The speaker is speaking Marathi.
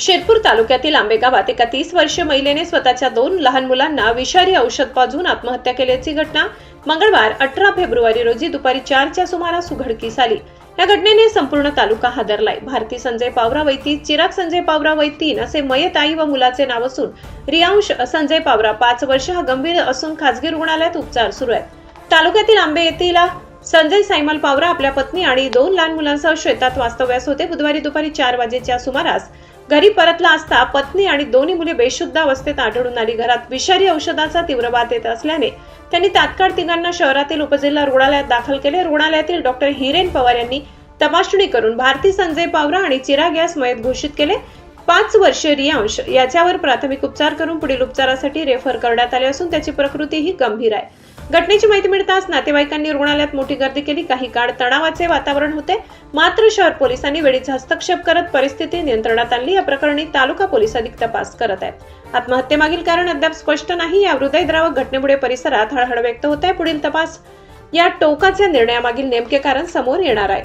शेरपूर तालुक्यातील आंबेगावात एका 30 वर्षीय महिलेने स्वतःच्या 2 लहान मुलांना विषारी औषध पाजून आत्महत्या केल्याची घटना मंगळवार 18 फेब्रुवारी रोजी दुपारी 4च्या सुमारास उघडकीस आली। या घटनेने संपूर्ण तालुका हादरलाय। भारती संजय पावरा वय 30, चिराग संजय पावरा वय 3 असे मयत आई व मुलाचे नाव असून रियांश संजय पावरा 5 वर्ष हा गंभीर असून खासगी रुग्णालयात उपचार सुरू आहेत। तालुक्यातील आंबे येथील संजय सायमल पावरा आपल्या पत्नी आणि 2 लहान मुलांसह शेतात वास्तव्यास होते। बुधवारी दुपारी 4 वाजेच्या सुमारास घरी परतला असता पत्नी आणि दोन्ही मुले बेशुद्ध अवस्थेत आढळून आली। घरात विषारी औषधाचा तीव्र वास येत असल्याने त्यांनी तात्काळ तिघांना शहरातील उपजिल्हा रुग्णालयात दाखल केले। रुग्णालयातील डॉक्टर हिरेन पवार यांनी तपासणी करून भारती संजय पावरा आणि चिराग यास मयत घोषित केले। 5 वर्षीय रियांश याच्यावर प्राथमिक उपचार करून पुढील उपचारासाठी रेफर करण्यात आले असून त्याची प्रकृती ही गंभीर आहे। घटनेची माहिती मिळताच नातेवाईकांनी रुग्णालयात मोठी गर्दी केली। काही काळ तणावाचे वातावरण होते, मात्र शहर पोलिसांनी वेळीच हस्तक्षेप करत परिस्थिती नियंत्रणात आणली। या प्रकरणी तालुका पोलीस अधिक तपास करत आहेत। आत्महत्येमागील कारण अद्याप स्पष्ट नाही। या हृदयद्रावक घटनेमुळे परिसरात हळहळ व्यक्त होत आहे। पुढील तपास या टोकाच्या निर्णयामागील नेमके कारण समोर येणार आहे।